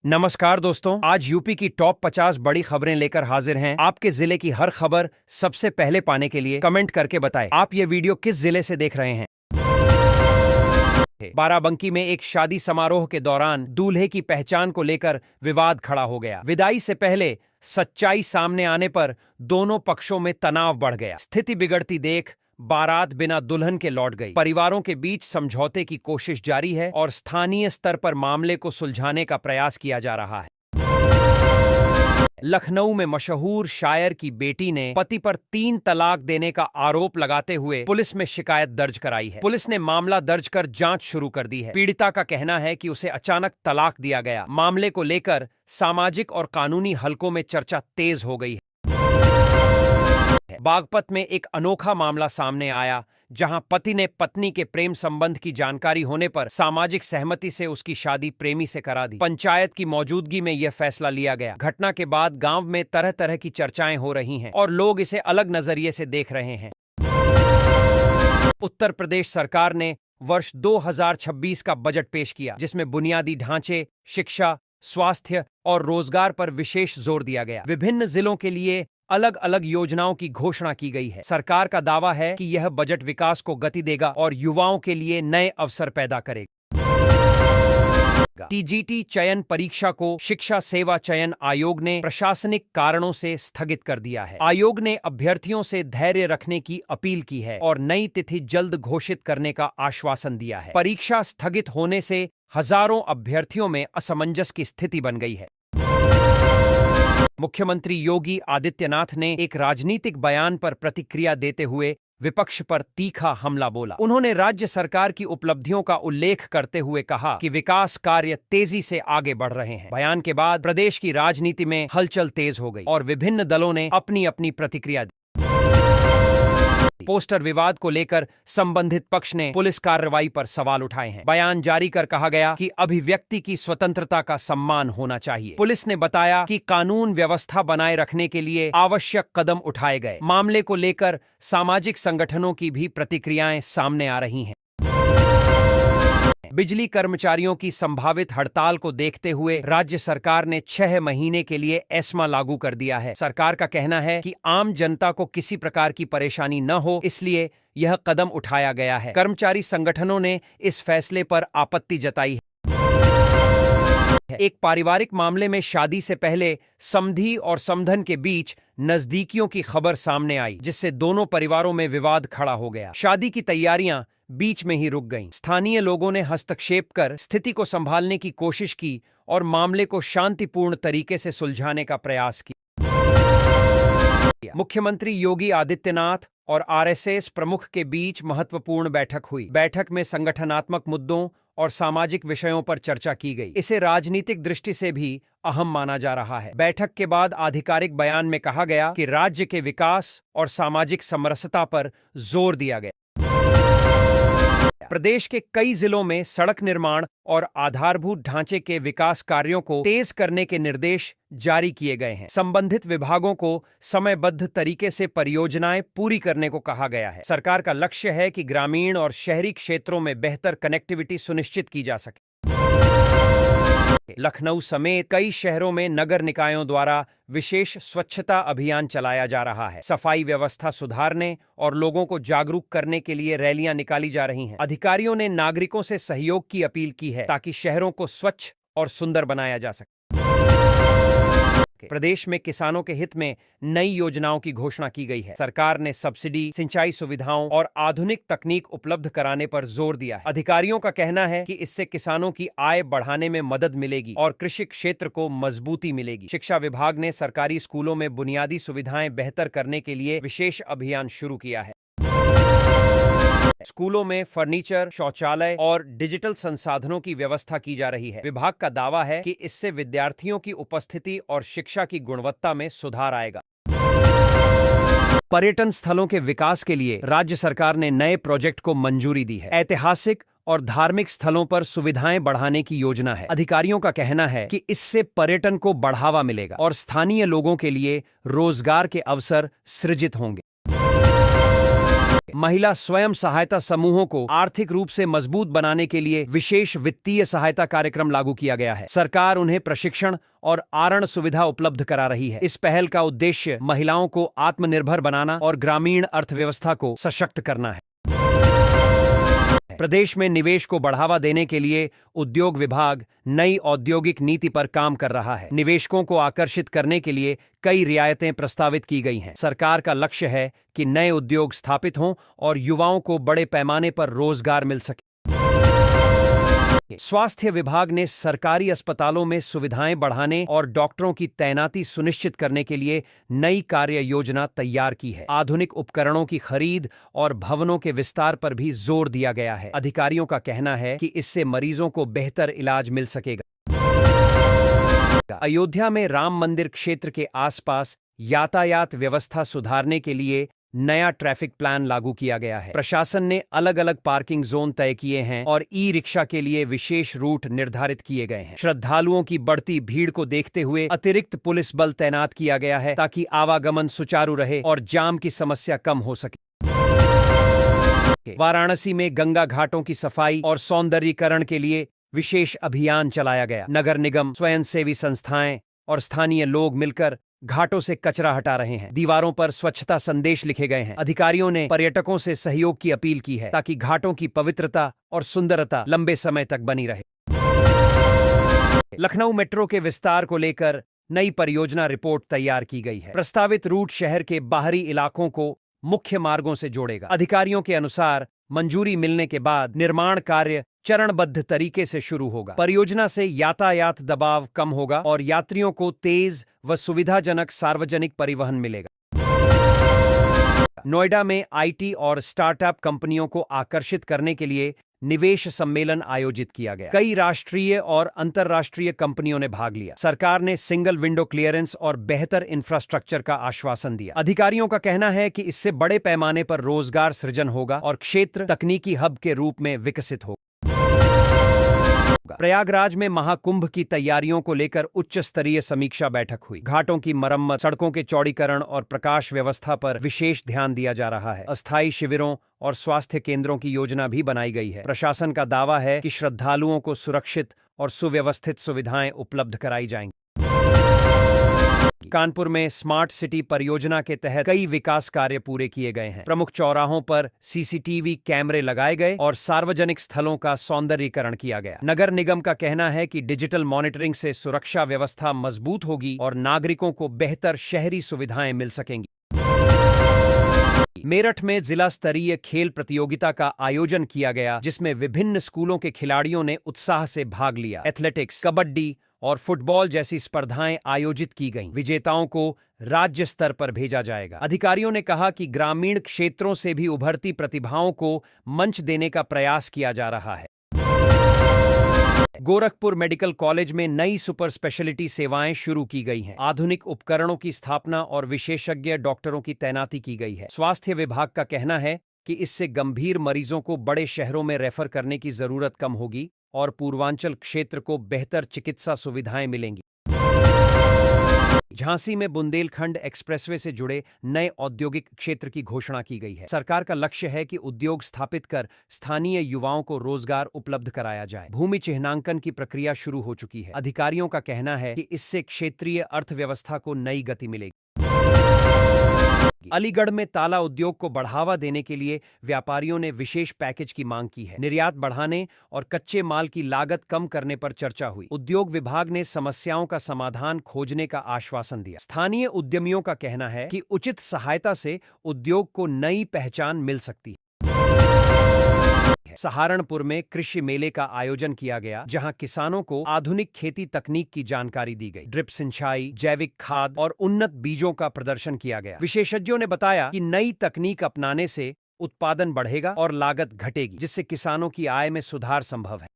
नमस्कार दोस्तों, आज यूपी की टॉप 50 बड़ी खबरें लेकर हाजिर हैं। आपके जिले की हर खबर सबसे पहले पाने के लिए कमेंट करके बताएं आप ये वीडियो किस जिले से देख रहे हैं। बाराबंकी में एक शादी समारोह के दौरान दूल्हे की पहचान को लेकर विवाद खड़ा हो गया। विदाई से पहले सच्चाई सामने आने पर दोनों पक्षों में तनाव बढ़ गया। स्थिति बिगड़ती देख बारात बिना दुल्हन के लौट गई। परिवारों के बीच समझौते की कोशिश जारी है और स्थानीय स्तर पर मामले को सुलझाने का प्रयास किया जा रहा है। लखनऊ में मशहूर शायर की बेटी ने पति पर 3 तलाक देने का आरोप लगाते हुए पुलिस में शिकायत दर्ज कराई है। पुलिस ने मामला दर्ज कर जांच शुरू कर दी है। पीड़िता का कहना है कि उसे अचानक तलाक दिया गया। मामले को लेकर सामाजिक और कानूनी हलकों में चर्चा तेज हो गई है। बागपत में एक अनोखा मामला सामने आया, जहां पति ने पत्नी के प्रेम संबंध की जानकारी होने पर सामाजिक सहमति से उसकी शादी प्रेमी से करा दी। पंचायत की मौजूदगी में यह फैसला लिया गया। घटना के बाद गांव में तरह तरह की चर्चाएं हो रही हैं और लोग इसे अलग नजरिए से देख रहे हैं। उत्तर प्रदेश सरकार ने वर्ष 2026 का बजट पेश किया, जिसमें बुनियादी ढांचे, शिक्षा, स्वास्थ्य और रोजगार पर विशेष जोर दिया गया। विभिन्न जिलों के लिए अलग अलग योजनाओं की घोषणा की गई है। सरकार का दावा है कि यह बजट विकास को गति देगा और युवाओं के लिए नए अवसर पैदा करेगा। टीजीटी चयन परीक्षा को शिक्षा सेवा चयन आयोग ने प्रशासनिक कारणों से स्थगित कर दिया है। आयोग ने अभ्यर्थियों से धैर्य रखने की अपील की है और नई तिथि जल्द घोषित करने का आश्वासन दिया है। परीक्षा स्थगित होने से हजारों अभ्यर्थियों में असमंजस की स्थिति बन गई है। मुख्यमंत्री योगी आदित्यनाथ ने एक राजनीतिक बयान पर प्रतिक्रिया देते हुए विपक्ष पर तीखा हमला बोला। उन्होंने राज्य सरकार की उपलब्धियों का उल्लेख करते हुए कहा कि विकास कार्य तेजी से आगे बढ़ रहे हैं। बयान के बाद प्रदेश की राजनीति में हलचल तेज हो गई और विभिन्न दलों ने अपनी अपनी प्रतिक्रिया दी। पोस्टर विवाद को लेकर संबंधित पक्ष ने पुलिस कार्रवाई पर सवाल उठाए हैं। बयान जारी कर कहा गया कि अभिव्यक्ति की स्वतंत्रता का सम्मान होना चाहिए। पुलिस ने बताया कि कानून व्यवस्था बनाए रखने के लिए आवश्यक कदम उठाए गए। मामले को लेकर सामाजिक संगठनों की भी प्रतिक्रियाएं सामने आ रही हैं। बिजली कर्मचारियों की संभावित हड़ताल को देखते हुए राज्य सरकार ने 6 महीने के लिए एस्मा लागू कर दिया है। सरकार का कहना है कि आम जनता को किसी प्रकार की परेशानी न हो, इसलिए यह कदम उठाया गया है। कर्मचारी संगठनों ने इस फैसले पर आपत्ति जताई है। एक पारिवारिक मामले में शादी से पहले समधी और समधन के बीच नजदीकियों की खबर सामने आई, जिससे दोनों परिवारों में विवाद खड़ा हो गया। शादी की तैयारियां बीच में ही रुक गईं। स्थानीय लोगों ने हस्तक्षेप कर स्थिति को संभालने की कोशिश की और मामले को शांतिपूर्ण तरीके से सुलझाने का प्रयास किया। मुख्यमंत्री योगी आदित्यनाथ और आरएसएस प्रमुख के बीच महत्वपूर्ण बैठक हुई। बैठक में संगठनात्मक मुद्दों और सामाजिक विषयों पर चर्चा की गई। इसे राजनीतिक दृष्टि से भी अहम माना जा रहा है। बैठक के बाद आधिकारिक बयान में कहा गया कि राज्य के विकास और सामाजिक समरसता पर जोर दिया गया। प्रदेश के कई जिलों में सड़क निर्माण और आधारभूत ढांचे के विकास कार्यों को तेज करने के निर्देश जारी किए गए हैं। संबंधित विभागों को समयबद्ध तरीके से परियोजनाएं पूरी करने को कहा गया है। सरकार का लक्ष्य है कि ग्रामीण और शहरी क्षेत्रों में बेहतर कनेक्टिविटी सुनिश्चित की जा सके। लखनऊ समेत कई शहरों में नगर निकायों द्वारा विशेष स्वच्छता अभियान चलाया जा रहा है। सफाई व्यवस्था सुधारने और लोगों को जागरूक करने के लिए रैलियां निकाली जा रही हैं। अधिकारियों ने नागरिकों से सहयोग की अपील की है ताकि शहरों को स्वच्छ और सुंदर बनाया जा सके। प्रदेश में किसानों के हित में नई योजनाओं की घोषणा की गई है। सरकार ने सब्सिडी, सिंचाई सुविधाओं और आधुनिक तकनीक उपलब्ध कराने पर जोर दिया है। अधिकारियों का कहना है कि इससे किसानों की आय बढ़ाने में मदद मिलेगी और कृषि क्षेत्र को मजबूती मिलेगी। शिक्षा विभाग ने सरकारी स्कूलों में बुनियादी सुविधाएं बेहतर करने के लिए विशेष अभियान शुरू किया है। स्कूलों में फर्नीचर, शौचालय और डिजिटल संसाधनों की व्यवस्था की जा रही है। विभाग का दावा है कि इससे विद्यार्थियों की उपस्थिति और शिक्षा की गुणवत्ता में सुधार आएगा। पर्यटन स्थलों के विकास के लिए राज्य सरकार ने नए प्रोजेक्ट को मंजूरी दी है। ऐतिहासिक और धार्मिक स्थलों पर सुविधाएं बढ़ाने की योजना है। अधिकारियों का कहना है कि इससे पर्यटन को बढ़ावा मिलेगा और स्थानीय लोगों के लिए रोजगार के अवसर सृजित होंगे। महिला स्वयं सहायता समूहों को आर्थिक रूप से मजबूत बनाने के लिए विशेष वित्तीय सहायता कार्यक्रम लागू किया गया है। सरकार उन्हें प्रशिक्षण और आरण सुविधा उपलब्ध करा रही है। इस पहल का उद्देश्य महिलाओं को आत्मनिर्भर बनाना और ग्रामीण अर्थव्यवस्था को सशक्त करना है। प्रदेश में निवेश को बढ़ावा देने के लिए उद्योग विभाग नई औद्योगिक नीति पर काम कर रहा है। निवेशकों को आकर्षित करने के लिए कई रियायतें प्रस्तावित की गई हैं। सरकार का लक्ष्य है कि नए उद्योग स्थापित हों और युवाओं को बड़े पैमाने पर रोजगार मिल सके। स्वास्थ्य विभाग ने सरकारी अस्पतालों में सुविधाएं बढ़ाने और डॉक्टरों की तैनाती सुनिश्चित करने के लिए नई कार्य योजना तैयार की है। आधुनिक उपकरणों की खरीद और भवनों के विस्तार पर भी जोर दिया गया है। अधिकारियों का कहना है कि इससे मरीजों को बेहतर इलाज मिल सकेगा। अयोध्या में राम मंदिर क्षेत्र के आसपास यातायात व्यवस्था सुधारने के लिए नया ट्रैफिक प्लान लागू किया गया है। प्रशासन ने अलग अलग पार्किंग जोन तय किए हैं और ई रिक्शा के लिए विशेष रूट निर्धारित किए गए हैं। श्रद्धालुओं की बढ़ती भीड़ को देखते हुए अतिरिक्त पुलिस बल तैनात किया गया है ताकि आवागमन सुचारू रहे और जाम की समस्या कम हो सके। वाराणसी में गंगा घाटों की सफाई और सौंदर्यीकरण के लिए विशेष अभियान चलाया गया। नगर निगम, स्वयंसेवी संस्थाएं और स्थानीय लोग मिलकर घाटों से कचरा हटा रहे हैं। दीवारों पर स्वच्छता संदेश लिखे गए हैं। अधिकारियों ने पर्यटकों से सहयोग की अपील की है ताकि घाटों की पवित्रता और सुंदरता लंबे समय तक बनी रहे। लखनऊ मेट्रो के विस्तार को लेकर नई परियोजना रिपोर्ट तैयार की गई है। प्रस्तावित रूट शहर के बाहरी इलाकों को मुख्य मार्गों से जोड़ेगा। अधिकारियों के अनुसार मंजूरी मिलने के बाद निर्माण कार्य चरणबद्ध तरीके से शुरू होगा। परियोजना से यातायात दबाव कम होगा और यात्रियों को तेज व सुविधाजनक सार्वजनिक परिवहन मिलेगा। नोएडा में आईटी और स्टार्टअप कंपनियों को आकर्षित करने के लिए निवेश सम्मेलन आयोजित किया गया। कई राष्ट्रीय और अंतर्राष्ट्रीय कंपनियों ने भाग लिया। सरकार ने सिंगल विंडो क्लियरेंस और बेहतर इंफ्रास्ट्रक्चर का आश्वासन दिया। अधिकारियों का कहना है कि इससे बड़े पैमाने पर रोजगार सृजन होगा और क्षेत्र तकनीकी हब के रूप में विकसित होगा। प्रयागराज में महाकुंभ की तैयारियों को लेकर उच्च स्तरीय समीक्षा बैठक हुई। घाटों की मरम्मत, सड़कों के चौड़ीकरण और प्रकाश व्यवस्था पर विशेष ध्यान दिया जा रहा है। अस्थायी शिविरों और स्वास्थ्य केंद्रों की योजना भी बनाई गई है। प्रशासन का दावा है कि श्रद्धालुओं को सुरक्षित और सुव्यवस्थित सुविधाएं उपलब्ध कराई जाएंगी। कानपुर में स्मार्ट सिटी परियोजना के तहत कई विकास कार्य पूरे किए गए हैं। प्रमुख चौराहों पर सीसीटीवी कैमरे लगाए गए और सार्वजनिक स्थलों का सौंदर्यीकरण किया गया। नगर निगम का कहना है कि डिजिटल मॉनिटरिंग से सुरक्षा व्यवस्था मजबूत होगी और नागरिकों को बेहतर शहरी सुविधाएं मिल सकेंगी। मेरठ में जिला स्तरीय खेल प्रतियोगिता का आयोजन किया गया, जिसमें विभिन्न स्कूलों के खिलाड़ियों ने उत्साह से भाग लिया। एथलेटिक्स, कबड्डी और फुटबॉल जैसी स्पर्धाएं आयोजित की गईं। विजेताओं को राज्य स्तर पर भेजा जाएगा। अधिकारियों ने कहा कि ग्रामीण क्षेत्रों से भी उभरती प्रतिभाओं को मंच देने का प्रयास किया जा रहा है। गोरखपुर मेडिकल कॉलेज में नई सुपर स्पेशलिटी सेवाएं शुरू की गई हैं। आधुनिक उपकरणों की स्थापना और विशेषज्ञ डॉक्टरों की तैनाती की गई है। स्वास्थ्य विभाग का कहना है कि इससे गंभीर मरीजों को बड़े शहरों में रेफर करने की जरूरत कम होगी और पूर्वांचल क्षेत्र को बेहतर चिकित्सा सुविधाएं मिलेंगी। झांसी में बुंदेलखंड एक्सप्रेसवे से जुड़े नए औद्योगिक क्षेत्र की घोषणा की गई है। सरकार का लक्ष्य है कि उद्योग स्थापित कर स्थानीय युवाओं को रोजगार उपलब्ध कराया जाए। भूमि चिह्नांकन की प्रक्रिया शुरू हो चुकी है। अधिकारियों का कहना है कि इससे क्षेत्रीय अर्थव्यवस्था को नई गति मिलेगी। अलीगढ़ में ताला उद्योग को बढ़ावा देने के लिए व्यापारियों ने विशेष पैकेज की मांग की है। निर्यात बढ़ाने और कच्चे माल की लागत कम करने पर चर्चा हुई। उद्योग विभाग ने समस्याओं का समाधान खोजने का आश्वासन दिया। स्थानीय उद्यमियों का कहना है कि उचित सहायता से उद्योग को नई पहचान मिल सकती है। सहारनपुर में कृषि मेले का आयोजन किया गया, जहां किसानों को आधुनिक खेती तकनीक की जानकारी दी गई। ड्रिप सिंचाई, जैविक खाद और उन्नत बीजों का प्रदर्शन किया गया। विशेषज्ञों ने बताया कि नई तकनीक अपनाने से उत्पादन बढ़ेगा और लागत घटेगी, जिससे किसानों की आय में सुधार संभव है।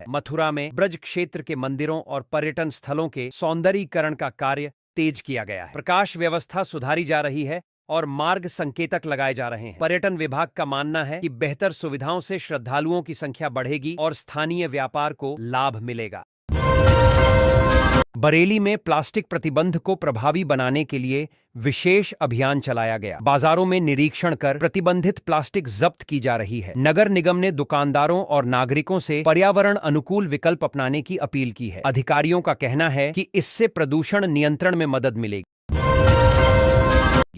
मथुरा में ब्रज क्षेत्र के मंदिरों और पर्यटन स्थलों के सौंदर्यीकरण का कार्य तेज किया गया है। प्रकाश व्यवस्था सुधारी जा रही है और मार्ग संकेतक लगाए जा रहे हैं। पर्यटन विभाग का मानना है कि बेहतर सुविधाओं से श्रद्धालुओं की संख्या बढ़ेगी और स्थानीय व्यापार को लाभ मिलेगा। बरेली में प्लास्टिक प्रतिबंध को प्रभावी बनाने के लिए विशेष अभियान चलाया गया। बाजारों में निरीक्षण कर प्रतिबंधित प्लास्टिक जब्त की जा रही है। नगर निगम ने दुकानदारों और नागरिकों से पर्यावरण अनुकूल विकल्प अपनाने की अपील की है। अधिकारियों का कहना है कि इससे प्रदूषण नियंत्रण में मदद मिलेगी।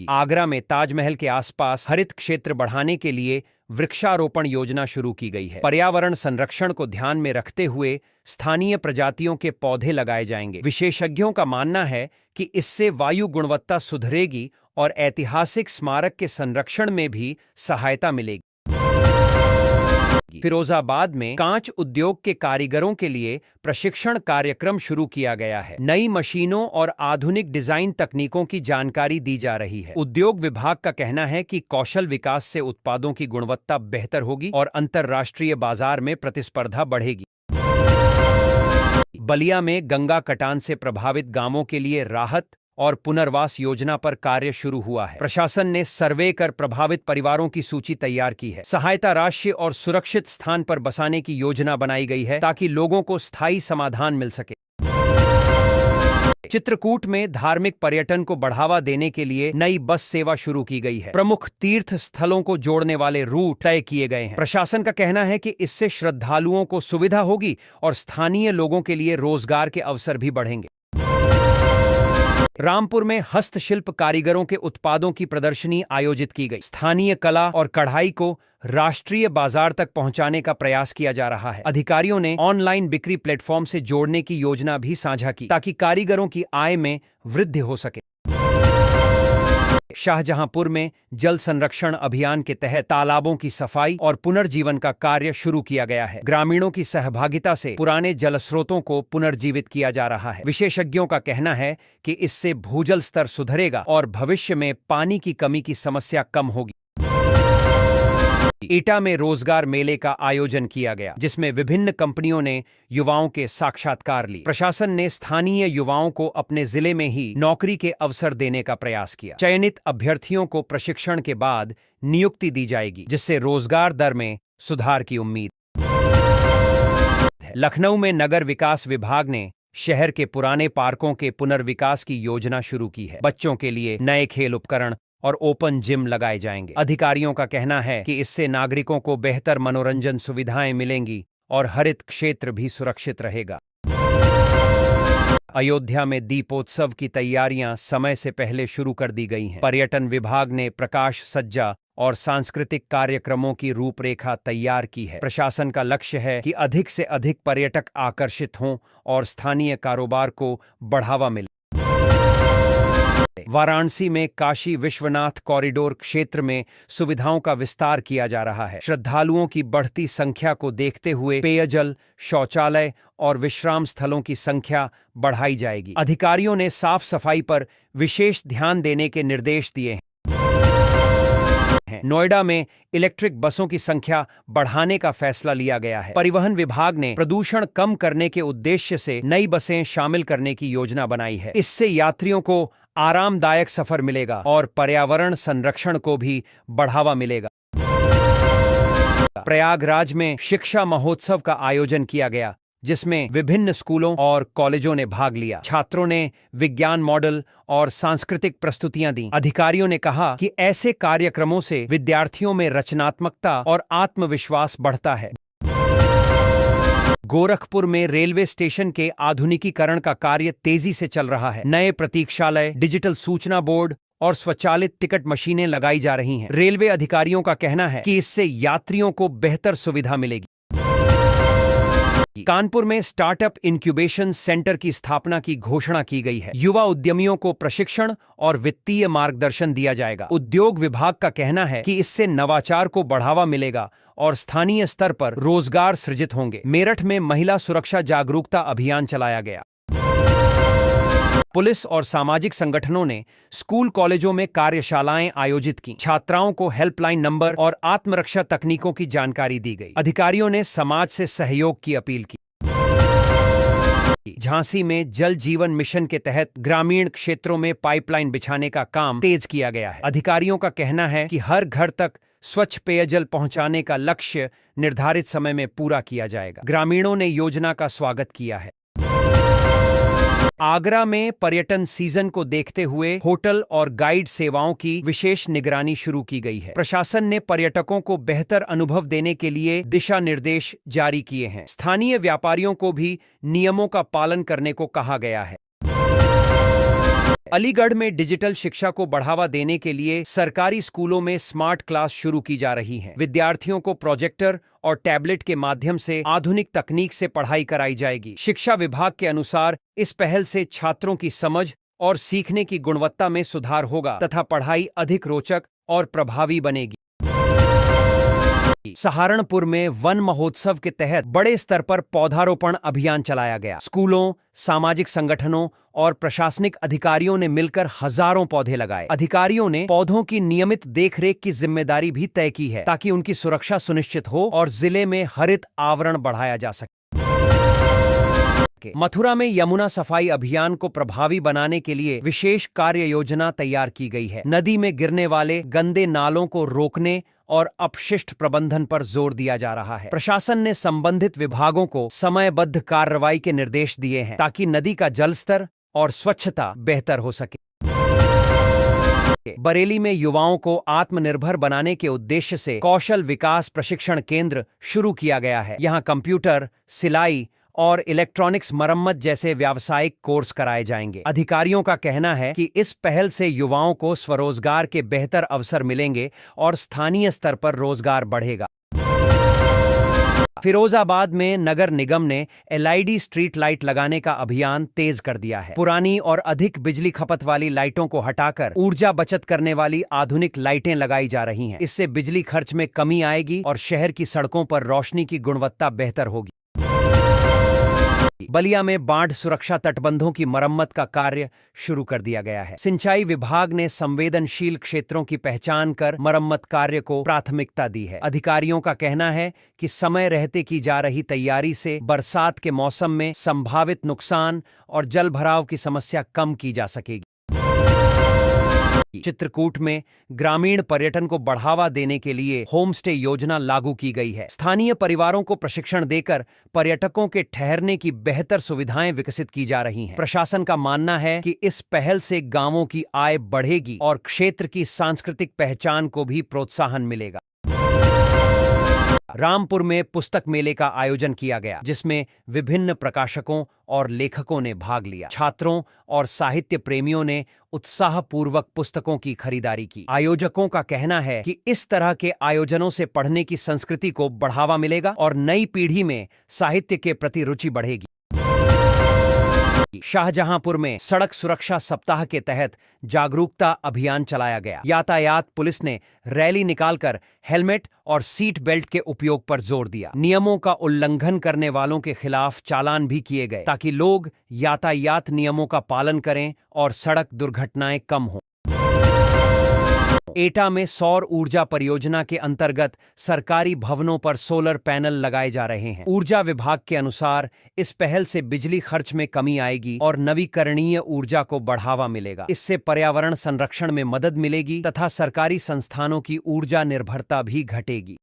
आगरा में ताजमहल के आसपास हरित क्षेत्र बढ़ाने के लिए वृक्षारोपण योजना शुरू की गई है। पर्यावरण संरक्षण को ध्यान में रखते हुए स्थानीय प्रजातियों के पौधे लगाए जाएंगे। विशेषज्ञों का मानना है कि इससे वायु गुणवत्ता सुधरेगी और ऐतिहासिक स्मारक के संरक्षण में भी सहायता मिलेगी। फिरोजाबाद में कांच उद्योग के कारीगरों के लिए प्रशिक्षण कार्यक्रम शुरू किया गया है। नई मशीनों और आधुनिक डिजाइन तकनीकों की जानकारी दी जा रही है। उद्योग विभाग का कहना है कि कौशल विकास से उत्पादों की गुणवत्ता बेहतर होगी और अंतर्राष्ट्रीय बाजार में प्रतिस्पर्धा बढ़ेगी। बलिया में गंगा कटान से प्रभावित गांवों के लिए राहत और पुनर्वास योजना पर कार्य शुरू हुआ है। प्रशासन ने सर्वे कर प्रभावित परिवारों की सूची तैयार की है। सहायता राशि और सुरक्षित स्थान पर बसाने की योजना बनाई गई है ताकि लोगों को स्थायी समाधान मिल सके। चित्रकूट में धार्मिक पर्यटन को बढ़ावा देने के लिए नई बस सेवा शुरू की गई है। प्रमुख तीर्थ स्थलों को जोड़ने वाले रूट तय किए गए हैं। प्रशासन का कहना है कि इससे श्रद्धालुओं को सुविधा होगी और स्थानीय लोगों के लिए रोजगार के अवसर भी बढ़ेंगे। रामपुर में हस्तशिल्प कारीगरों के उत्पादों की प्रदर्शनी आयोजित की गई। स्थानीय कला और कढ़ाई को राष्ट्रीय बाजार तक पहुंचाने का प्रयास किया जा रहा है। अधिकारियों ने ऑनलाइन बिक्री प्लेटफॉर्म से जोड़ने की योजना भी साझा की ताकि कारीगरों की आय में वृद्धि हो सके। शाहजहांपुर में जल संरक्षण अभियान के तहत तालाबों की सफाई और पुनर्जीवन का कार्य शुरू किया गया है। ग्रामीणों की सहभागिता से पुराने जल स्रोतों को पुनर्जीवित किया जा रहा है। विशेषज्ञों का कहना है कि इससे भूजल स्तर सुधरेगा और भविष्य में पानी की कमी की समस्या कम होगी। एटा में रोजगार मेले का आयोजन किया गया, जिसमें विभिन्न कंपनियों ने युवाओं के साक्षात्कार लिए। प्रशासन ने स्थानीय युवाओं को अपने जिले में ही नौकरी के अवसर देने का प्रयास किया। चयनित अभ्यर्थियों को प्रशिक्षण के बाद नियुक्ति दी जाएगी, जिससे रोजगार दर में सुधार की उम्मीद है। लखनऊ में नगर विकास विभाग ने शहर के पुराने पार्कों के पुनर्विकास की योजना शुरू की है। बच्चों के लिए नए खेल उपकरण और ओपन जिम लगाए जाएंगे। अधिकारियों का कहना है कि इससे नागरिकों को बेहतर मनोरंजन सुविधाएं मिलेंगी और हरित क्षेत्र भी सुरक्षित रहेगा। अयोध्या में दीपोत्सव की तैयारियां समय से पहले शुरू कर दी गई हैं। पर्यटन विभाग ने प्रकाश सज्जा और सांस्कृतिक कार्यक्रमों की रूपरेखा तैयार की है। प्रशासन का लक्ष्य है कि अधिक से अधिक पर्यटक आकर्षित हों और स्थानीय कारोबार को बढ़ावा मिले। वाराणसी में काशी विश्वनाथ कॉरिडोर क्षेत्र में सुविधाओं का विस्तार किया जा रहा है। श्रद्धालुओं की बढ़ती संख्या को देखते हुए पेयजल, शौचालय और विश्राम स्थलों की संख्या बढ़ाई जाएगी। अधिकारियों ने साफ सफाई पर विशेष ध्यान देने के निर्देश दिए हैं। नोएडा में इलेक्ट्रिक बसों की संख्या बढ़ाने का फैसला लिया गया है। परिवहन विभाग ने प्रदूषण कम करने के उद्देश्य से नई बसें शामिल करने की योजना बनाई है। इससे यात्रियों को आरामदायक सफर मिलेगा और पर्यावरण संरक्षण को भी बढ़ावा मिलेगा। प्रयागराज में शिक्षा महोत्सव का आयोजन किया गया, जिसमें विभिन्न स्कूलों और कॉलेजों ने भाग लिया। छात्रों ने विज्ञान मॉडल और सांस्कृतिक प्रस्तुतियां दी। अधिकारियों ने कहा कि ऐसे कार्यक्रमों से विद्यार्थियों में रचनात्मकता और आत्मविश्वास बढ़ता है। गोरखपुर में रेलवे स्टेशन के आधुनिकीकरण का कार्य तेजी से चल रहा है। नए प्रतीक्षालय, डिजिटल सूचना बोर्ड और स्वचालित टिकट मशीनें लगाई जा रही हैं। रेलवे अधिकारियों का कहना है कि इससे यात्रियों को बेहतर सुविधा मिलेगी। कानपुर में स्टार्टअप इंक्यूबेशन सेंटर की स्थापना की घोषणा की गई है। युवा उद्यमियों को प्रशिक्षण और वित्तीय मार्गदर्शन दिया जाएगा। उद्योग विभाग का कहना है कि इससे नवाचार को बढ़ावा मिलेगा और स्थानीय स्तर पर रोजगार सृजित होंगे। मेरठ में महिला सुरक्षा जागरूकता अभियान चलाया गया। पुलिस और सामाजिक संगठनों ने स्कूल कॉलेजों में कार्यशालाएं आयोजित की। छात्राओं को हेल्पलाइन नंबर और आत्मरक्षा तकनीकों की जानकारी दी गई। अधिकारियों ने समाज से सहयोग की अपील की। झांसी में जल जीवन मिशन के तहत ग्रामीण क्षेत्रों में पाइपलाइन बिछाने का काम तेज किया गया है। अधिकारियों का कहना है कि हर घर तक स्वच्छ पेयजल पहुंचाने का लक्ष्य निर्धारित समय में पूरा किया जाएगा। ग्रामीणों ने योजना का स्वागत किया है। आगरा में पर्यटन सीजन को देखते हुए होटल और गाइड सेवाओं की विशेष निगरानी शुरू की गई है। प्रशासन ने पर्यटकों को बेहतर अनुभव देने के लिए दिशा निर्देश जारी किए हैं। स्थानीय व्यापारियों को भी नियमों का पालन करने को कहा गया है। अलीगढ़ में डिजिटल शिक्षा को बढ़ावा देने के लिए सरकारी स्कूलों में स्मार्ट क्लास शुरू की जा रही हैं। विद्यार्थियों को प्रोजेक्टर और टैबलेट के माध्यम से आधुनिक तकनीक से पढ़ाई कराई जाएगी। शिक्षा विभाग के अनुसार इस पहल से छात्रों की समझ और सीखने की गुणवत्ता में सुधार होगा तथा पढ़ाई अधिक रोचक और प्रभावी बनेगी। सहारनपुर में वन महोत्सव के तहत बड़े स्तर पर पौधारोपण अभियान चलाया गया। स्कूलों, सामाजिक संगठनों और प्रशासनिक अधिकारियों ने मिलकर हजारों पौधे लगाए। अधिकारियों ने पौधों की नियमित देखरेख की जिम्मेदारी भी तय की है ताकि उनकी सुरक्षा सुनिश्चित हो और जिले में हरित आवरण बढ़ाया जा सके। मथुरा में यमुना सफाई अभियान को प्रभावी बनाने के लिए विशेष कार्य योजना तैयार की गई है। नदी में गिरने वाले गंदे नालों को रोकने और अपशिष्ट प्रबंधन पर जोर दिया जा रहा है। प्रशासन ने संबंधित विभागों को समयबद्ध कार्रवाई के निर्देश दिए हैं ताकि नदी का जल स्तर और स्वच्छता बेहतर हो सके। बरेली में युवाओं को आत्मनिर्भर बनाने के उद्देश्य से कौशल विकास प्रशिक्षण केंद्र शुरू किया गया है। यहाँ कंप्यूटर, सिलाई और इलेक्ट्रॉनिक्स मरम्मत जैसे व्यावसायिक कोर्स कराए जाएंगे। अधिकारियों का कहना है कि इस पहल से युवाओं को स्वरोजगार के बेहतर अवसर मिलेंगे और स्थानीय स्तर पर रोजगार बढ़ेगा। फिरोजाबाद में नगर निगम ने एलईडी स्ट्रीट लाइट लगाने का अभियान तेज कर दिया है। पुरानी और अधिक बिजली खपत वाली लाइटों को हटाकर ऊर्जा बचत करने वाली आधुनिक लाइटें लगाई जा रही हैं। इससे बिजली खर्च में कमी आएगी और शहर की सड़कों पर रोशनी की गुणवत्ता बेहतर होगी। बलिया में बाढ़ सुरक्षा तटबंधों की मरम्मत का कार्य शुरू कर दिया गया है। सिंचाई विभाग ने संवेदनशील क्षेत्रों की पहचान कर मरम्मत कार्य को प्राथमिकता दी है। अधिकारियों का कहना है कि समय रहते की जा रही तैयारी से बरसात के मौसम में संभावित नुकसान और जलभराव की समस्या कम की जा सकेगी। चित्रकूट में ग्रामीण पर्यटन को बढ़ावा देने के लिए होम स्टे योजना लागू की गई है। स्थानीय परिवारों को प्रशिक्षण देकर पर्यटकों के ठहरने की बेहतर सुविधाएं विकसित की जा रही हैं। प्रशासन का मानना है कि इस पहल से गांवों की आय बढ़ेगी और क्षेत्र की सांस्कृतिक पहचान को भी प्रोत्साहन मिलेगा। रामपुर में पुस्तक मेले का आयोजन किया गया, जिसमें विभिन्न प्रकाशकों और लेखकों ने भाग लिया। छात्रों और साहित्य प्रेमियों ने उत्साहपूर्वक पुस्तकों की खरीदारी की। आयोजकों का कहना है कि इस तरह के आयोजनों से पढ़ने की संस्कृति को बढ़ावा मिलेगा और नई पीढ़ी में साहित्य के प्रति रुचि बढ़ेगी। शाहजहांपुर में सड़क सुरक्षा सप्ताह के तहत जागरूकता अभियान चलाया गया। यातायात पुलिस ने रैली निकालकर हेलमेट और सीट बेल्ट के उपयोग पर जोर दिया। नियमों का उल्लंघन करने वालों के खिलाफ चालान भी किए गए ताकि लोग यातायात नियमों का पालन करें और सड़क दुर्घटनाएं कम हों। एटा में सौर ऊर्जा परियोजना के अंतर्गत सरकारी भवनों पर सोलर पैनल लगाए जा रहे हैं। ऊर्जा विभाग के अनुसार इस पहल से बिजली खर्च में कमी आएगी और नवीकरणीय ऊर्जा को बढ़ावा मिलेगा। इससे पर्यावरण संरक्षण में मदद मिलेगी तथा सरकारी संस्थानों की ऊर्जा निर्भरता भी घटेगी।